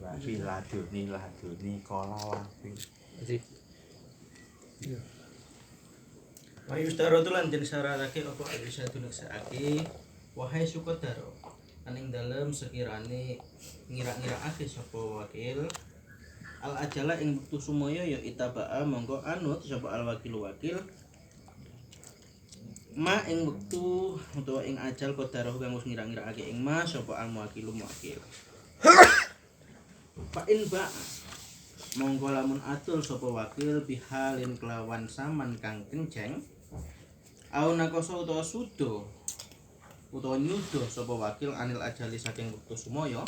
laduni kola wapi. Wa yustaro lan den syaratake apa bisa tuneksake wahai Sukodaro aning dalem sekirane ngira-ngirakake sapa wakil al ajala ing wektu sumaya ya itabaa monggo anut sapa al wakil ma ing wektu utawa ing ajal kodaro kang wis ngira-ngirakake ing ma sapa al muwakilu muwakil fa in ba monggo lamun atul sapa wakil bihalin kelawan saman kang kenceng au nakoso utawa sudo utawa nyudo sapa wakil anil ajali saking wektu sumaya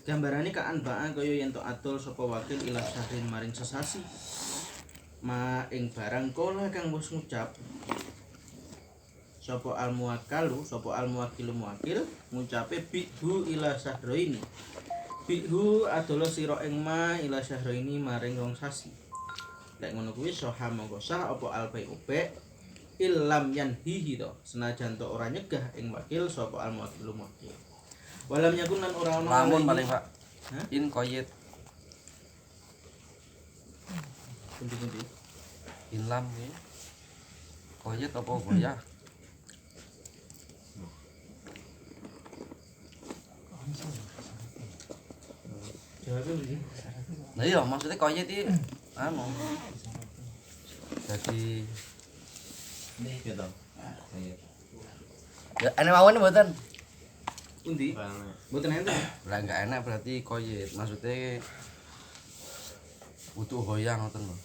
gambarane kaan baa kaya yen to atul sapa wakil ila syahrin maring sesasi ma ing barang kola kang wis ngucap sapa al muwakilu muwakil ngucape bihu ila syahraini bihu adalah sira ing ma ila syahraini maring rong sasi lek ngono kuwi soha monggo sah apa al bai'u ilam yanhihi to senajan to ora nyegah ing wakil sapa al muwakilu muwakil walam yakun lan ora ono lamun paling Pak in koyit pundi-pundi in lam iki koyit apa goyah jawabnya begini nah iya maksudnya koyit iki anu jadi Gitu. ya ane mawon mboten pundi mboten enten lah enggak enak berarti koyit maksudnya butuh goyang ngoten lho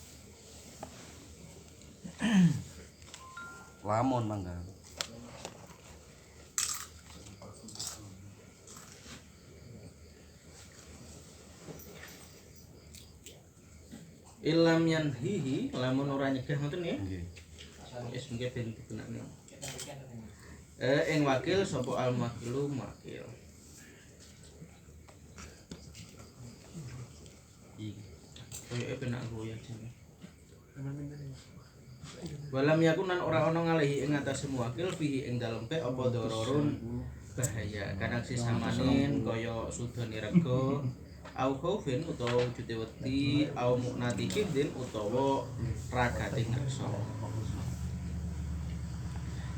lamun mangga ilam yanhihi lamun ora nyegah ngoten ya nggih wis mungkin ben digunakne ing wakil sapa al muwakilu muwakil iki koyoke penak goyah jane walam yakunan ora ana ngalehi ing atase muwakil fihi ing dalem pe apa dororun bahaya kadang sisamanin kaya sudane rego au khaufin utawa wujude wedi au mu'nati kibdin utawa ragate ngarsa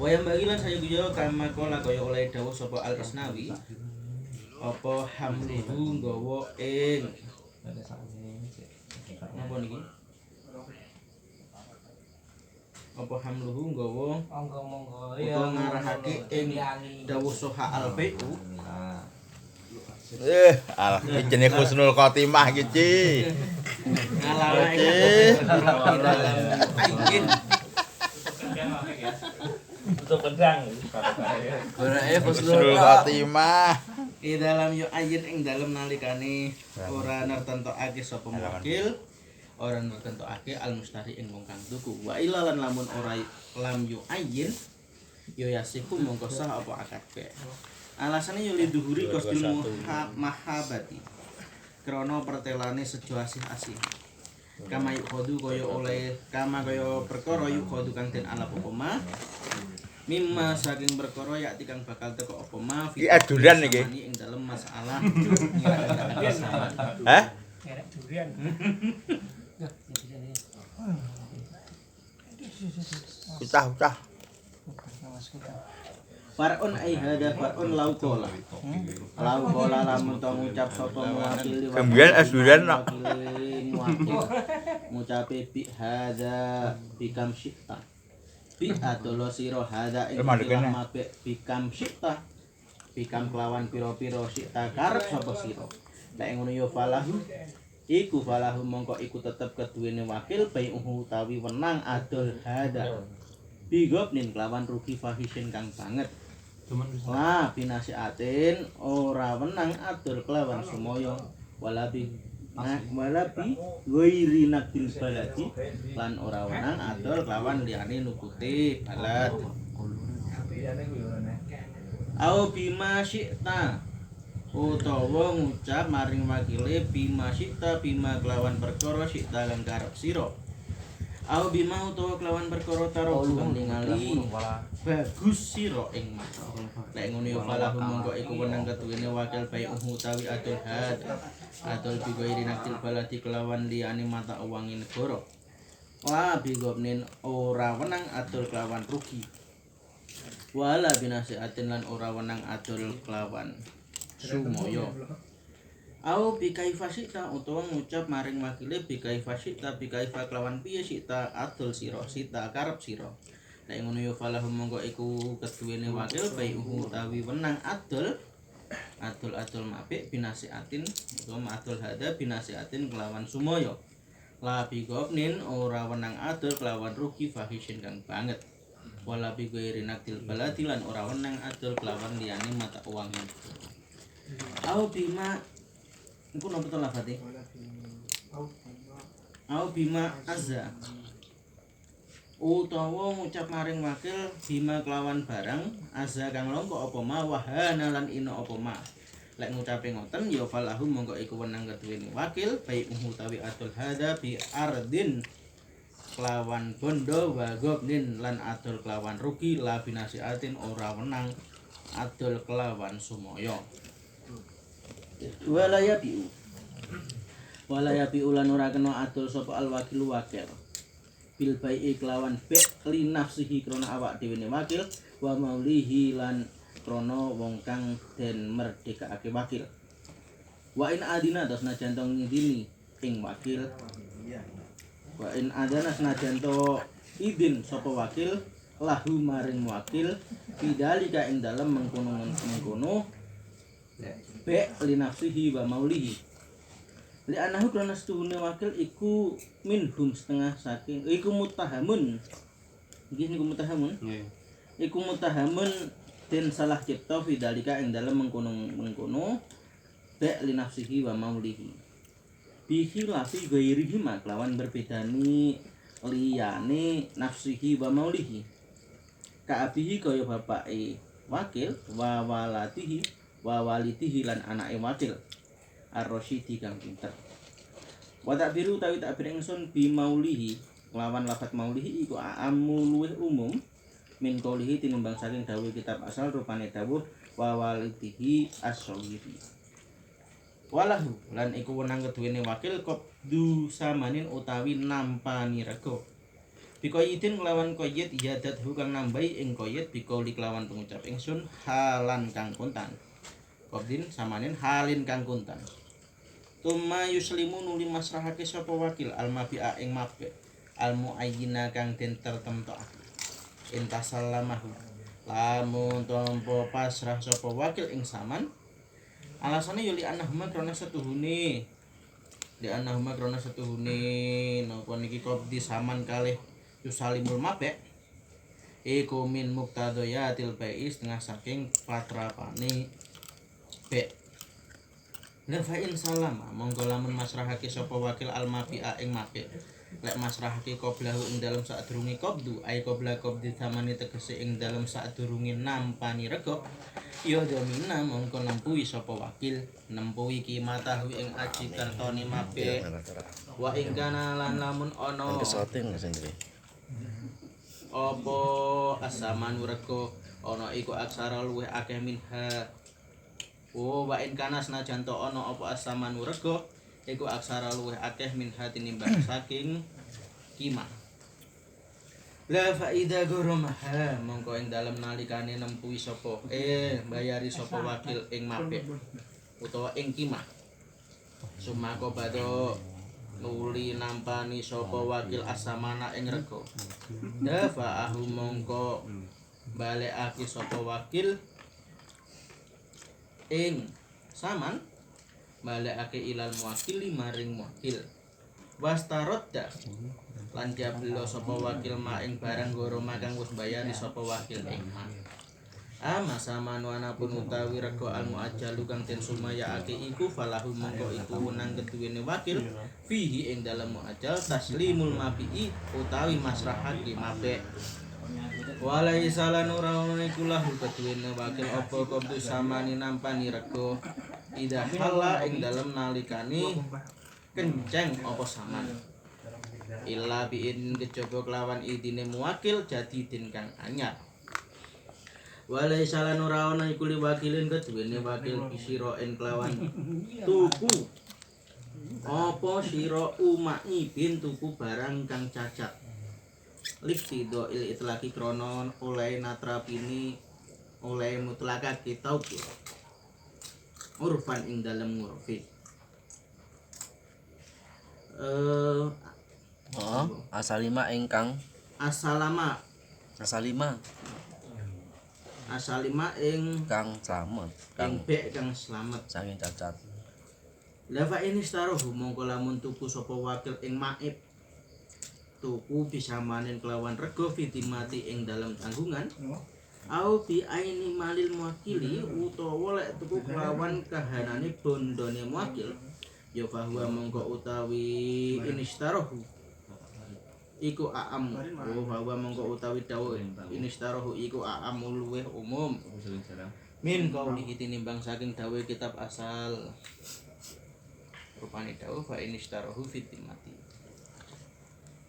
wayang bagilan saya gujo kama kola kaya oleh dawuh sapa al Isnawi apa hamluhu nggawa ing napa niki apa hamluhu nggawa utawa ngarahake ing dawuh soha al bai'u Alah iki jenenge Husnul Khotimah iki, Ci. ngalala ing aikin Tutup pedang. berarti Husnul Khotimah. di dalam yu ayin ing dalem nalikane ora nertentokake sapa wakil ora nertentokake al mustari ing wong kang tuku wa ila lan lamun ora lam yu ayin yo yasiku mongko sah apa akad be alasane yo liduhuri kostil mahabati krana pertelane sejo asih-asih kama yuk khodu kaya oleh kama kaya perkara yuk khodu kang den ala pokoma mimma saking perkara yakti kang bakal teko apa ma Iki aduran iki. ing dalem masalah ngira-ngira sama. Hah? Ngerek durian. Ucah. Far'un ai hada far'un laukola. Laukola lamun to ngucap sapa muwakil Kembian aduran nak. ngucape bi hada bikam syitta. Bi adolo sira hada ing Mandekene. mabe bikam syitta. Bikam kelawan pira-pira syitta karep sapa sira. Nek ngono ya falahu iku falahu mongko iku tetep keduwene wakil bai'uhu utawi wenang adol hada. Bigobnin kelawan rugi fahisin kang banget. Lah binasiatin ora wenang adol kelawan sumaya walabi ghairi nakil baladi lan ora wenang adol kelawan liyane nukuti balad. Au bima syi'ta utawa ngucap maring wakile bima syi'ta bima kelawan perkara syi'ta kang karep sira. Au bima utawa kelawan perkara taro kang ningali bagus sira ing mah. Lek ngono ya falahu mongko iku wenang ketuwene wakil bae utawi adol had. Adol bigoiri naktil baladi kelawan liyane mata uwangi negara. Wa bigobnin ora wenang adol kelawan rugi. Wala binasiatin lan ora wenang adol kelawan sumaya. Au bikaifa sita utawa ngucap maring wakile bikaifa sita bikaifa kelawan piye sita adol sira sita karep sira. Nek ngono ya falahu mongko iku keduwene wakil bae utawi wenang adol mapik binasiatin utawa adol hada binasiatin kelawan sumaya. La bigobnin ora wenang adol kelawan rugi fahisin kang banget. Wala bigoiri naktil baladi lan ora wenang adol kelawan liyane mata uang. Au bima iku nopo to lafate? Au bima azza. Utawa ngucap maring wakil bima kelawan barang azza kang longko apa ma wahana lan ina apa ma. Lek ngucape ngoten ya falahu mongko iku wenang keduwene wakil baik utawi adol hada bi ardin kelawan bondo wa gobnin lan adol kelawan rugi la binasiatin ora wenang adol kelawan sumaya. Walaya biu lan ora kena adol sapa al wakil wakil bil bai'i kelawan be li nafsihi krana awak dhewe ne wakil wa maulihi lan krana wong kang den merdekake wakil. Wa in adina dos najan to ngidini ing wakil. Wa in adana senajan to idin sapa wakil lahu maring wakil bidalika ing dalem mengkono be li nafsihi wa maulihi. Li anahu krana setuhune wakil iku minhum setengah saking iku mutahamun. Nggih niku mutahamun. Nggih. Iku mutahamun den salah cipta bidalika ing dalem mengkono be li nafsihi wa maulihi. Bihi lafi ghairihi maklawan berbedani liyane nafsihi wa maulihi. Kaabihi kaya bapake wakil wa walatihi wa walitihi lan anake wakil ar-rasyidi kang pinter. Wa takbiru tawi takbir ingsun bi maulihi lawan lafat maulihi iku aamu luwih umum min qaulihi tinimbang saking dawuh kitab asal rupane dawuh wa walitihi as-shawiri. Walahu lan iku wenang keduwene wakil qabdu samanin utawi nampani rego. Bikoyidin kelawan koyid yadat kang nambahi ing koyid bikauli kelawan pengucap ingsun halan kang kuntan. Qabdin samanin halin kang kuntan. Tuma yuslimu nuli masrahake sapa wakil almabi'a ing mabi almuayyina kang den tertemtokake. Intasallamahu lamun tampa pasrah sapa wakil ing saman alasane yo li anahuma krana setuhune napa niki qabdi saman kalih yusalimul mabi iku min muqtadayatil bai'i setengah saking patrapane be. Nafain salama monggo lamun masrahake sapa wakil almabi'a ing mabi lek masrahake qablahu ing dalem sadurunge qabdu ai qabla qabdi zamani tegese ing dalem sadurunge nampani rego ya domina mongko nempuhi sapa wakil nempuhi kimatahu ing aji kertone mabi wa ing kana lan lamun ana apa asaman rego ana iku aksara luwih akeh minha. Wa in kana senajan to ana apa asaman rego iku aksara luwih akeh minha tinimbang saking kimah. La faida goromaha mongko ing dalem nalikane nempuhi sapa bayari sapa wakil ing mabe utawa ing kimah. Sumako bado nuli nampani sapa wakil asamana ing rego. Dafa'ahu mongko balekake sapa wakil ing saman balekake ilal muwakili maring muwakil. Wastarodda lan jablo sapa wakil ma ing barang goro kang wis bayari sapa wakil ing ma. Ama saman wana pun utawi rego al muajjalu kang den sumayaake iku falahu mongko iku wenang keduwene wakil fihi ing dalem muajjal taslimul mabi'i utawi masrahake mabe. Walai salan ora ono iku lahu keduwene wakil apa qabdu samani nampani rego ida hala ing dalem nalikane kenceng apa saman. illa biin kejaba kelawan idine muwakil jadi din kang anyar. Walai salan ora ana iku liwakilin keduwene wakil bisira en kelawan tuku apa sira umai bin tuku barang kang cacat listido il itlaki krono oleh natrapini oleh mutlakake tauku urfan ing dalem ngurfi asalima ingkang asalama ing kang slamet ing bek kang slamet saking cacat. Lava ini starohu mongko lamun tuku sapa wakil ing maib tuku bisa manen kelawan rego fitimati ing dalam tanggungan au bi aini malil muwakili utawa lek tuku kelawan kahanane bondone muwakil ya bahwa mongko utawi inistarohu iku aam bahwa mongko utawi dawuh inistarohu iku aam luweh umum min kaulihi tinimbang saking dawuh kitab asal rupane dawuh fa inistarohu fitimati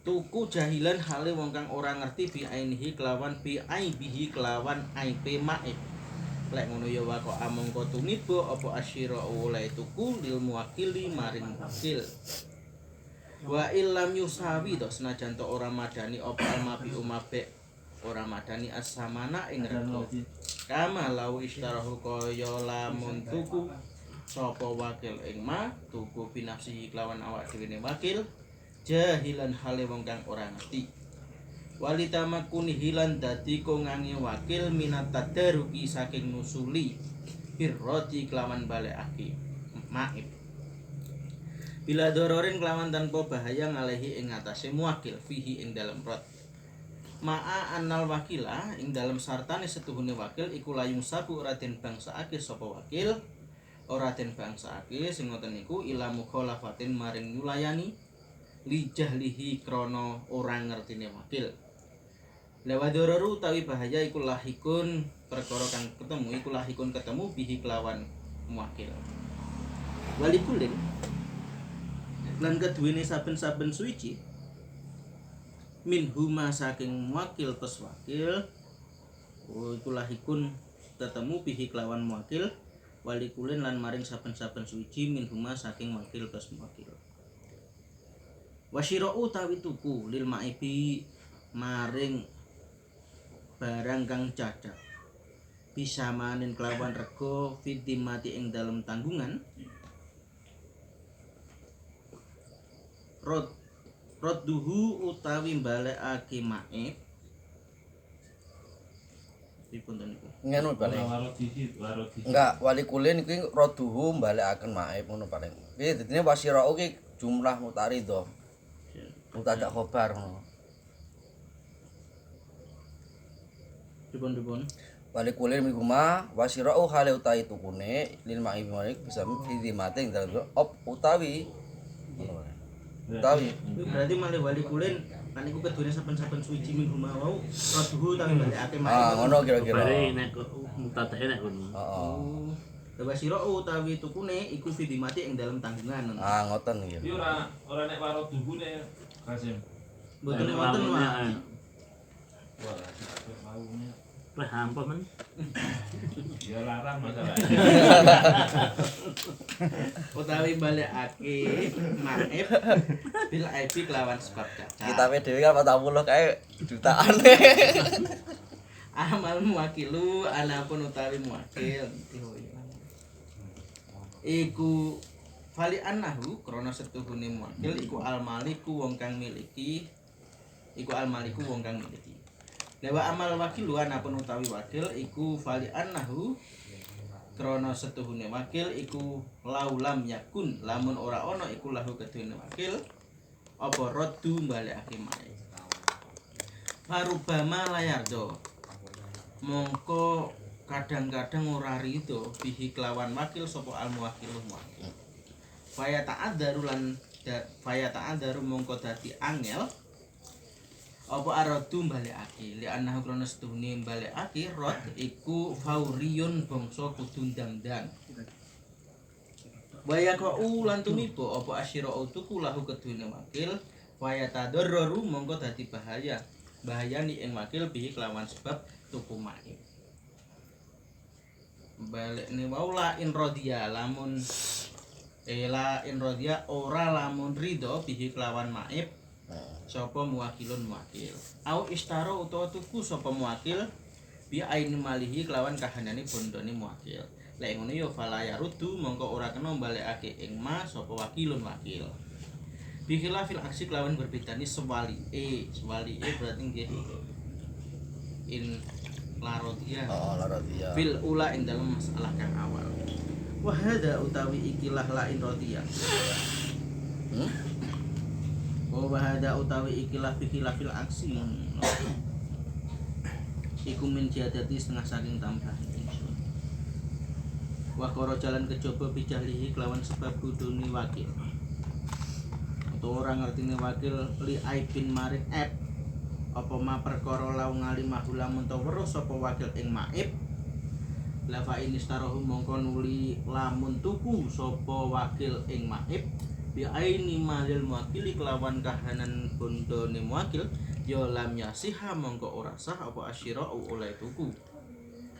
tuku jahilan hale wong kang ora ngerti bi ainihi kelawan bi aibihi kelawan aipe maib lek ngono ya wako amangka tumiba apa asyira oleh tuku lil muwakili maring wakil wa illam yusawi to senajan to ora madani apa almabi umabe ora madani asamana ing rego kama lawi istarahu kaya lamun tuku sapa wakil ing ma tuku binafsihi kelawan awak dhewe wakil jahilan hale wong kang ora ngerti walitama kunihilan dadi kongange wakil minat tadaruki saking nusuli birroti kelawan balekake maib bila dororin kelawan tanpa bahaya ngalehi ing atase muwakil fihi ing dalem rot ma'a annal wakila ing dalem sartane setuhune wakil iku layung sabu ora den bangsaake sapa wakil ora den bangsaake sing ngoten niku ila mukhalafatin maring nyulayani lijahlihi krana ora ngertine wakil lawadororu utawi bahaya iku lahikun perkara kang ketemu iku lahikun ketemu bihi kelawan muwakil walikulin lan keduwene saben-saben suci min huma saking wakil plus wakil iku lahikun ketemu bihi kelawan wakil walikulin lan maring saben-saben suci min huma saking wakil plus wakil wasyira'u tawi tuku lil maibi maring barang kang cacat bisa manen kelawan rego fitimati ing dalam tanggungan Rodduhu utawi balekake maib dipun niku. Ngono paling. Enggak, wali kulin iki rodduhu balekaken maib ngono paling. Iki dadine wasirau ki jumlah mutaridho. Mutadak khobar ngono. Dipun. Wali kulin mikuma wasirau hale utawi tukune lil maib bisa fitimati ing dalem utawi ngono. Utawi berarti malih wali kulin kan iku kedune saben-saben suci minggu mau roduhu tapi balekake maib. Ngono kira-kira. Bare nek mutadake nek ngono. Heeh. Dewa sira utawi tukune iku fidimati ing dalam tanggungan. Ngoten iki. Iki ora nek waro duhune Kasim. Mboten wonten wae. Wah, maunya. Wah, ampun men. Ya larang masalah. Utawi balekake maib bil aibi kelawan sebab cacat. Kitabe dhewe kan 40 kae jutaan. Amal muwakilu anapun utawi muwakil. Iku fali annahu krana setuhune muwakil iku almaliku wong kang miliki. Dewa amal wakilu anapun utawi wakil iku fali annahu krana setuhune wakil iku laulam yakun lamun ora ana iku lahu kedune wakil apa raddu balekake maib parubama layardo mongko kadang-kadang ora rido bihi kelawan wakil sapa al muwakilu wakil faya ta'adzaru mongko dadi angel apa aradu balekake li annahu krana setuhune balekake rod iku fauriyun bangsa kudu ndang-ndang waya kau lan tumiba apa asyira tuku lahu kedune wakil Waya tadarru mongko dadi bahayani ing wakil bihi kelawan sebab tuku maib. Balik ni wau la in rodiya lamun la in rodiya ora lamun ridho bihi kelawan maib sapa muwakilun muwakil. Au istaro utawa tuku sapa muwakil bi aini malihi kelawan kahanane bondone muwakil. Lek ngono ya fala yaruddu mongko ora kena balekake ing ma sapa wakilun wakil. Bikhilafil aksi kelawan berbedani sewali berarti nggih in larodia. Oh, larodia. Fil ula ing dalam masalah kang awal. Wa hadza utawi ikilah la in rodiya. Wa hadza utawi ikilah bikhilafil aksi. Iku min jadati setengah saking tambahan ingsun. Wa karo jalan kejaba bijahlihi kelawan sebab kudune wakil. Atau orang ngertine wakil li aibin maring aib apa ma perkara lau ngali mahula muntawa sapa wakil ing maib la fa ini starahu mongko nuli lamun tuku sapa wakil ing maib bi aini malil muwakili kelawan kahanan bondone muwakil ya lam yasiha mongko ora sah apa asyira oleh tuku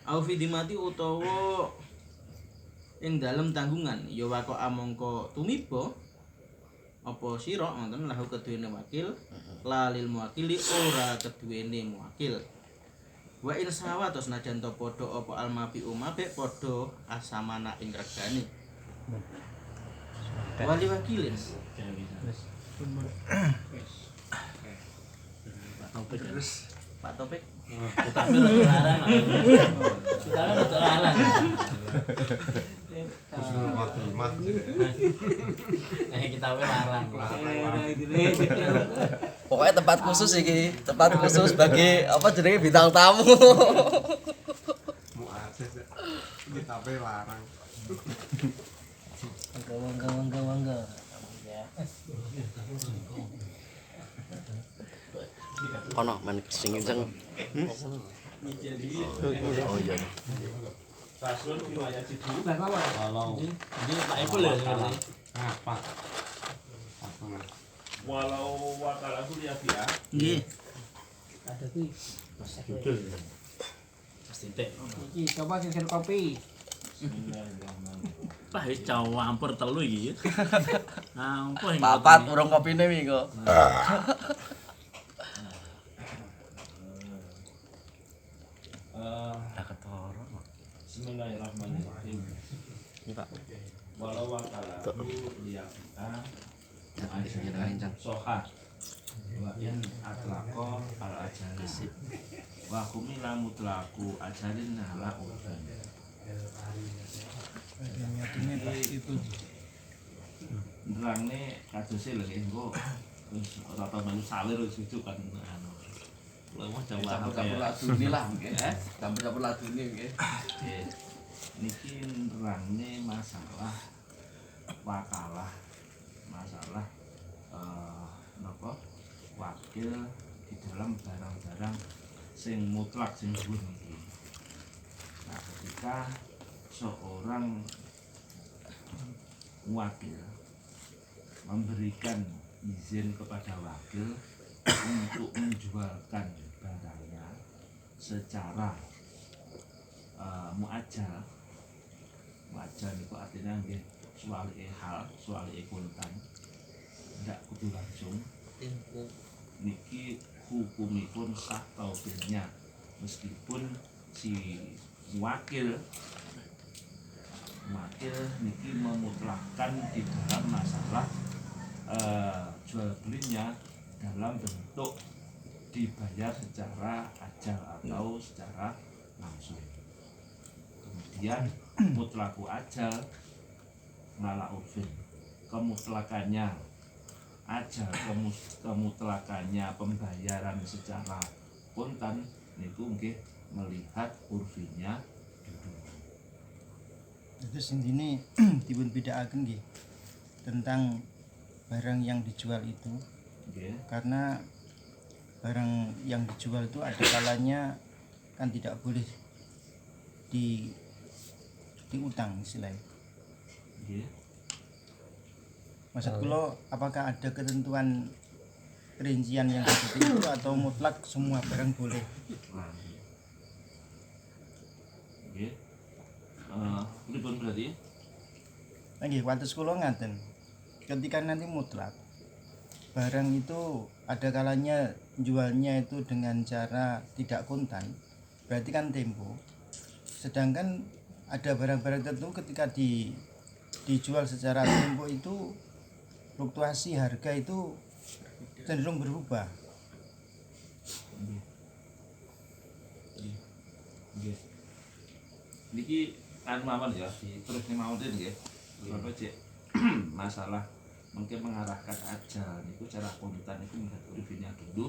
au fi dimati utawa ing dalem tanggungan ya wako amangka tumiba apa sira ngoten lahu keduwene wakil lalil muwakili ora keduwene muwakil wa in sawa tos najan to padha apa almabi umabe padha asamana ing regane wali wakilin Pak Topik Kita ambil larang. Kita ambil larang. Kita ambil larang. Pokoknya tempat khusus iki, tempat khusus bagi apa jenenge bintang tamu. Kita larang. Wangga. Kono men sing njeng. Oh iya. Paslon riwayat situ. Walau Ini Pak Ipul ya sebenarnya. apa? Walau wakala itu lihat ya. nggih Ada kuwi. Judul. Pasti teh. Iki coba sing kopi. Bismillahirrahmanirrahim. Pak wis campur telu iki ya. Ampun. Papat urung kopine wi kok. Bismillahirrahmanirrahim. Ini Pak. Walau wakala itu lihat Jangan soha wa in atlaqo al ajalis wa kumila mutlaku ajalin ala urban. Nerangne kadose lho nggih engko wis rata melu salir wis cucuk kan anu. Lha mau coba Campur-campur ladune lah nggih. Campur-campur ladune nggih. Nggih. Niki nerangne masalah wakalah. Masalah napa wakil di dalam barang-barang sing mutlak sing dhuwur niki. Nah, ketika seorang wakil memberikan izin kepada wakil untuk menjualkan barangnya secara muajjal. Muajjal itu artinya nggih suwalike hal, suwalike kontan. Ndak kudu langsung. Niki hukumipun sah taubirnya meskipun si wakil niki memutlakkan di dalam masalah jual belinya dalam bentuk dibayar secara ajal atau secara langsung. Kemudian mutlaku ajal ngala urfin, kemutlakannya ajal, kemutlakannya pembayaran secara kontan niku nggih melihat urfinya dulu. Terus intine dipun bedakaken nggih tentang barang yang dijual itu. Nggih. Karena barang yang dijual itu ada kalanya kan tidak boleh diutang istilahnya. Nggih. Maksud kula apakah ada ketentuan rincian yang seperti itu atau mutlak semua barang boleh? Nah, nggih. Pripun berarti? Nggih, wates kula ngaten. Ketika nanti mutlak barang itu ada kalanya jualnya itu dengan cara tidak kontan, berarti kan tempo. Sedangkan ada barang-barang tertentu ketika dijual secara tempo itu fluktuasi harga itu cenderung berubah. Nggih. Niki kan mawon ya, terus mawon nggih. Bapak cek masalah mungkin mengarahkan ajal niku cara kontan niku melihat uripnya dulu.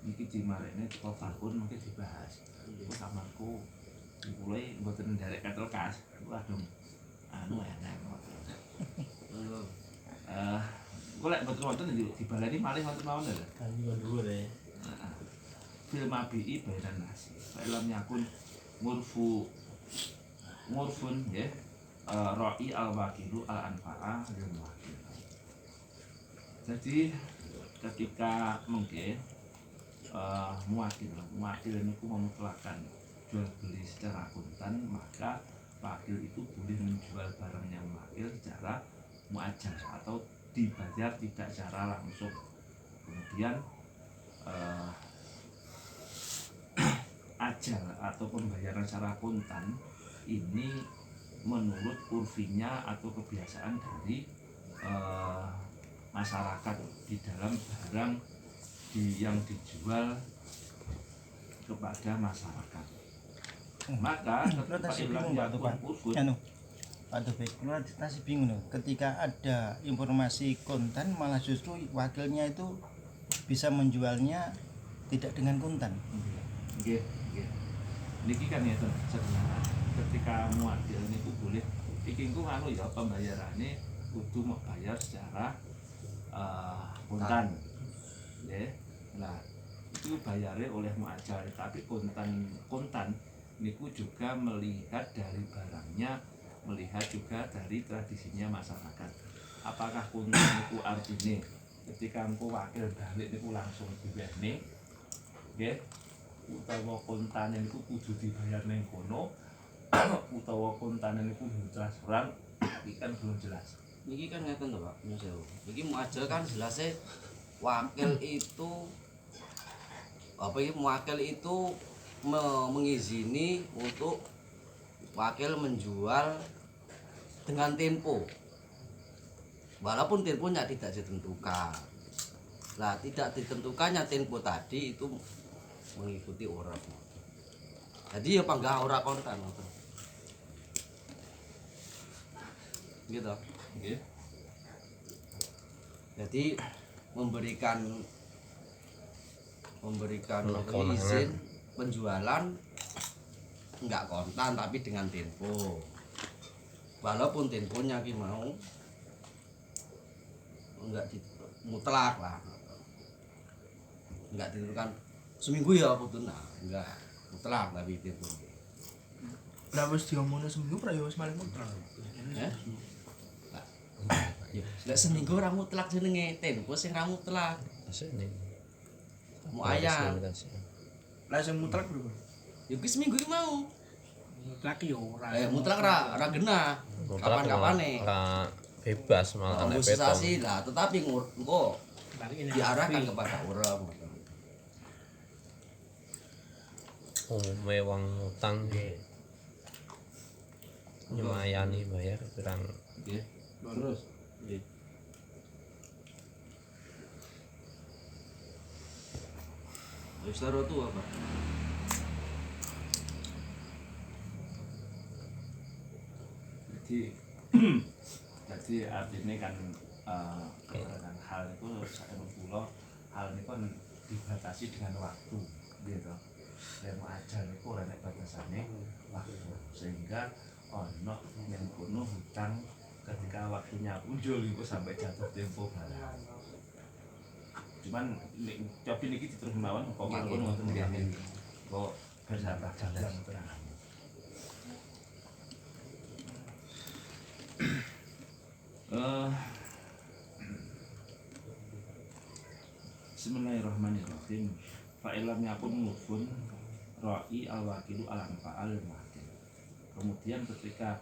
Niki dimarekne teko tahun mungkin dibahas. Iku samarku dimulai mboten nderek ketel kas. Waduh. Anu enak. Golek mboten wonten dibaleni malih wonten mawon lho. Kan dhuwur ya. Fil mabi'i bainan nasi. Fa'ilam yakun ngurfun ya. Ra'i al-wakilu al-anfa'a lil wakil. Jadi ketika mungkin muakil niku memutlakan jual beli secara kontan, maka wakil itu boleh menjual barangnya muakil secara muajjal atau dibayar tidak secara langsung. Kemudian ajal atau pembayaran secara kontan ini menurut urfinya atau kebiasaan dari masyarakat di dalam barang yang dijual kepada masyarakat. Maka ketika ilang yakun urfun Anu, Pak Topik, kula masih bingung loh. Ketika ada informasi kontan malah justru wakilnya itu bisa menjualnya tidak dengan kontan. nggih, nggih. Niki kan ya sederhana. Ketika muadil niku boleh iki engko anu ya pembayarane kudu mau bayar secara kontan. Nggih. Nah, itu bayarnya oleh muajal, tapi kontan niku juga melihat dari barangnya, melihat juga dari tradisinya masyarakat. Apakah kontan niku artine ketika engko wakil balik niku langsung diwehne, nggih, utawa kontane niku kudu dibayar ning kono, utawa kontane niku transferan, iki kan belum jelas. Niki kan ngeten to, Pak. Niki muajal kan jelasnya wakil itu muakil itu mengizini untuk wakil menjual dengan tempo, walaupun temponya tidak ditentukan. Nah, tidak ditentukannya tempo tadi itu mengikuti orang. Jadi ya panggah ora kontan ngoten. Gitu. Nggih. Jadi memberikan izin penjualan enggak kontan tapi dengan tempo, walaupun temponya ki mau enggak mutlak lah, enggak ditentukan seminggu ya putuna, enggak mutlak tapi tempo. Lah wis diomongno seminggu pra ya wis malih mutlak. Lah seminggu ora mutlak jenenge, tempo sing ora mutlak. Mau ayam. Lah sing mutlak berapa? Ya wis seminggu ki mau. Mutlak yo ora. Mutlak ora genah. Kapan-kapane. Bebas malah nek petom. Negosiasi lah, tetapi engko diarahkan kepada orang. Mewang utang nyemayani bayar kurang. Nggih. Terus nggih. Wis taruh tuh apa? Jadi artinya kan keberadaan hal itu saya kula hal ini kan dibatasi dengan waktu gitu. Dan muajal itu ora nek batasane waktu sehingga ono yang kuno hutang ketika waktunya muncul itu sampai jatuh tempo barang. Cuman cobi niki diterus mawon kok mangkon wonten nggih. Kok bersahabat jalan terang. Bismillahirrahmanirrahim. Fa ilam yakun mufun ra'i al-wakilu al-anfa'al wakil. Kemudian ketika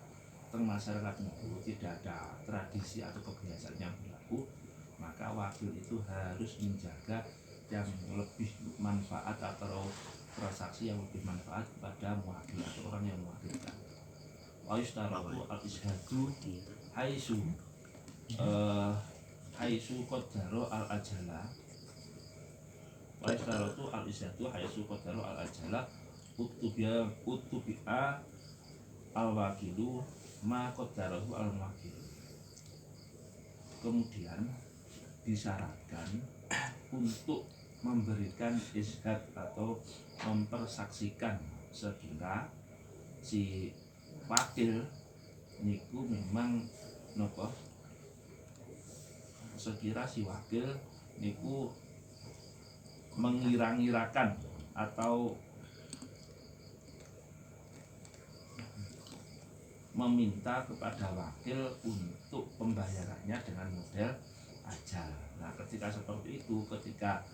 masyarakat itu tidak ada tradisi atau kebiasaan yang berlaku, maka wakil itu harus menjaga yang lebih manfaat atau transaksi yang lebih manfaat kepada muwakil atau orang yang mewakilkan. Wa yustaratu al-ishhadu haitsu qaddara al-ajala. Wa yustaratu al-ishhadu haitsu qaddara al-ajala utubi'a al-wakilu ma qaddarahu al-wakil. Kemudian disyaratkan untuk memberikan ishad atau mempersaksikan sekira si wakil niku memang nopo, sekira si wakil niku mengira-ngirakan atau meminta kepada wakil untuk pembayarannya dengan model ajal. Nah, ketika seperti itu, ketika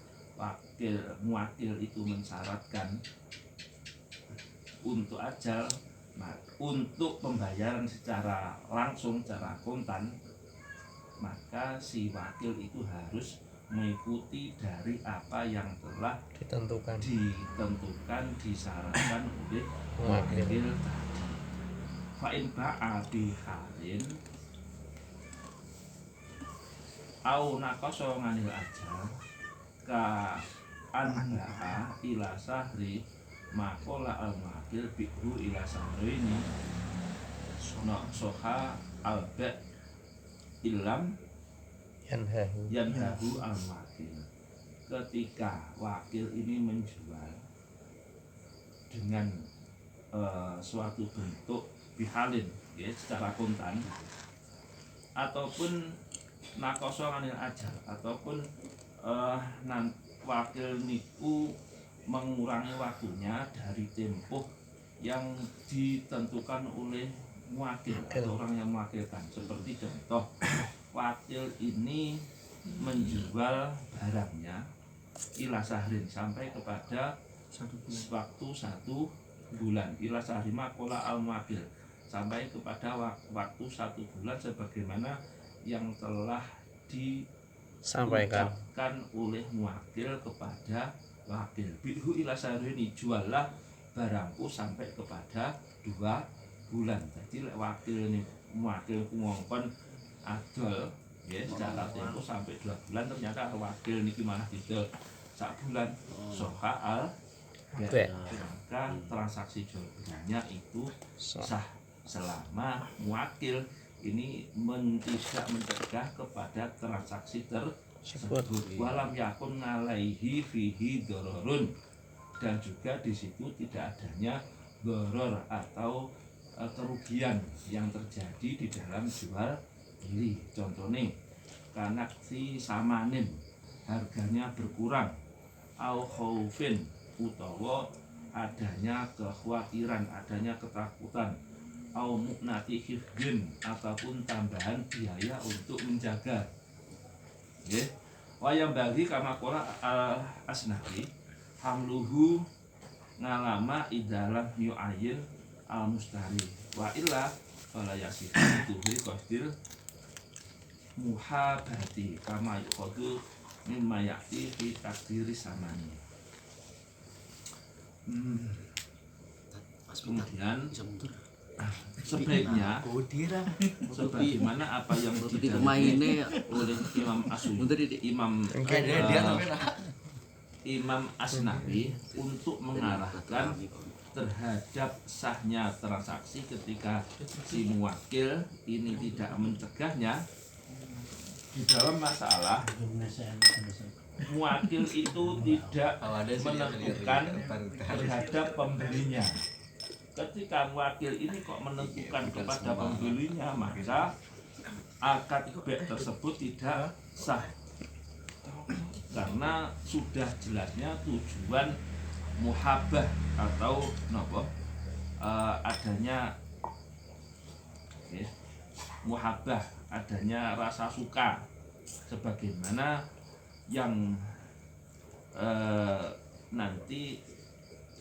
muwakil itu mensyaratkan untuk ajal, nah, untuk pembayaran secara langsung, secara kontan, maka si wakil itu harus mengikuti dari apa yang telah ditentukan disyaratkan oleh Muwakil. wakil tadi. Fa'in ba'a bihalin au naqasa nganil ajal ka anba'a ila sahri makola al-wakil bihu ila sahrini soha al-ba' ilam yanhahu al-wakil. Ketika wakil ini menjual dengan suatu bentuk bihalin, ya, secara kontan, ataupun nakoso nganil ajal, ataupun wakil niku mengurangi waktunya dari tempo yang ditentukan oleh muwakil atau orang yang mewakilkan. Seperti contoh, wakil ini menjual barangnya ila sahrin sampai kepada waktu 1 bulan, ila sahri makola al-wakil sampai kepada waktu 1 bulan sebagaimana yang telah disampaikan oleh muwakil kepada wakil. Bihu ila sahrini, juallah barangku sampai kepada 2 bulan. Jadi wakil ini muwakil ngongkon adol ya secara tempo sampai 2 bulan, ternyata wakil niki malah didol 1 bulan. Soha al maka transaksi jual belinya itu sah selama muwakil ini tidak mencegah kepada transaksi tersebut. Walam yakun alaihi fihi dororun, dan juga di situ tidak adanya doror atau kerugian yang terjadi di dalam jual beli. Contohnya karena si samanin harganya berkurang, au khaufin utawa adanya kekhawatiran, adanya ketakutan, au mu'nati hifdin ataupun tambahan biaya untuk menjaga. Nggih. Wayang bagi kama qala al-Asnawi hamluhu ngalama idalah yu'ayyin al-mustari wa illa fala yasih tuhi qasdil muhabati kama yuqadu mimma ya'ti fi takdiri samani. Kemudian sebaiknya sebagaimana apa yang didalilkan oleh Imam Asy'ari, Imam Asnawi untuk mengarahkan terhadap sahnya transaksi ketika si muwakil ini tidak mencegahnya di dalam masalah muwakil itu tidak menentukan terhadap pembelinya. Ketika muwakil ini kok menentukan kepada pembelinya, maka akad bai'ah tersebut tidak sah, karena sudah jelasnya tujuan muhabah atau adanya muhabah, adanya rasa suka, sebagaimana yang nanti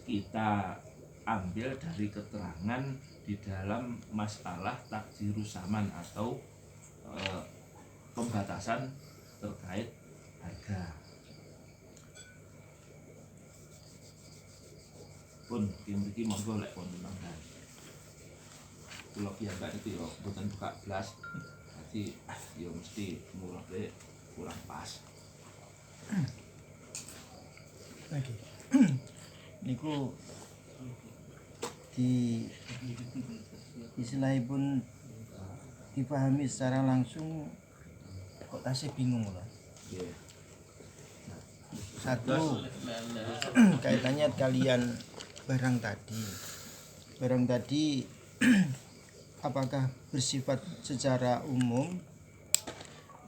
kita ambil dari keterangan di dalam masalah takdirus zaman atau pembatasan terkait harga. Pun mriki monggo lek pun mangga. Kula piyambak iki yo mboten buka blas. Dadi yo mesti murah kurang pas. Lagi. Niku di istilahipun dipahami secara langsung kok tasih bingung lah. Satu kaitannya kalian barang tadi apakah bersifat secara umum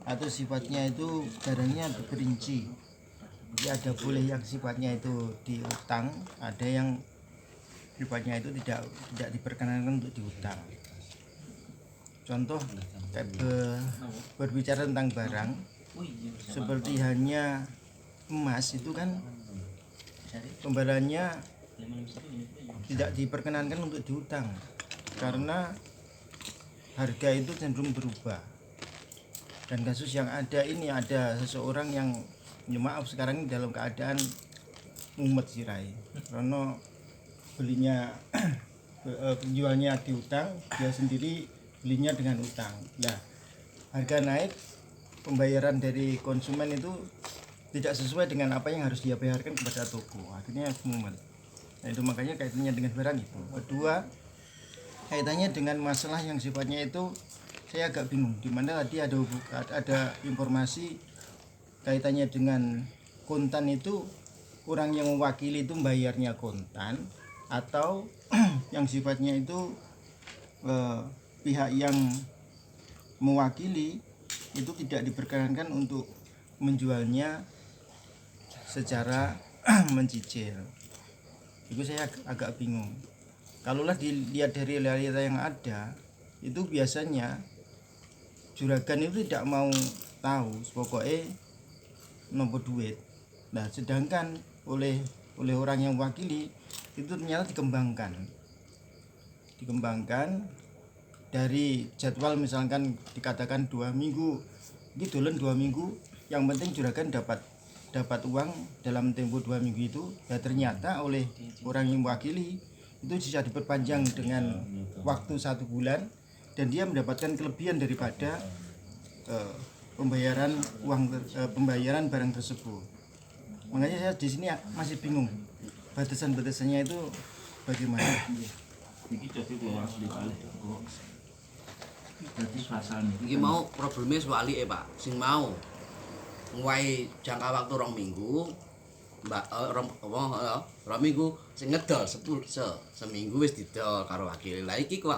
atau sifatnya itu barangnya berperinci. Jadi ada boleh yang sifatnya itu diutang, ada yang sifatnya itu tidak diperkenankan untuk diutang. Contoh berbicara tentang barang seperti hanya emas itu kan pembayarannya tidak diperkenankan untuk diutang karena harga itu cenderung berubah. Dan kasus yang ada ini ada seseorang yang maaf sekarang ini dalam keadaan mumet sirai karena belinya penjualnya diutang, dia sendiri belinya dengan utang. Nah, harga naik, pembayaran dari konsumen itu tidak sesuai dengan apa yang harus dia bayarkan kepada toko. Akhirnya mumet. Nah, itu makanya kaitannya dengan barang itu. Kedua, kaitannya dengan masalah yang sifatnya itu saya agak bingung. Di mana tadi ada informasi kaitannya dengan kontan itu orang yang mewakili itu bayarnya kontan atau yang sifatnya itu pihak yang mewakili itu tidak diperkenankan untuk menjualnya secara mencicil. Itu saya agak bingung. Kalaulah dilihat dari realita yang ada, itu biasanya juragan itu tidak mau tahu pokoknya nomor duit. Nah, sedangkan oleh orang yang mewakili itu ternyata dikembangkan dari jadwal misalkan dikatakan 2 minggu, ini dolen 2 minggu, yang penting juragan dapat uang dalam tempo 2 minggu itu. Ya ternyata oleh orang yang mewakili itu bisa diperpanjang dengan waktu 1 bulan dan dia mendapatkan kelebihan daripada pembayaran barang tersebut. Makanya saya di sini masih bingung batasan-batasannya itu bagaimana. Iki jadi kula asli balik. Dadi pasal niki Iki mau problemnya sewali Pak, sing mau ngwahi jangka waktu 2 minggu, rong minggu sing ngedol seminggu wis didol karo wakil. Lah iki kok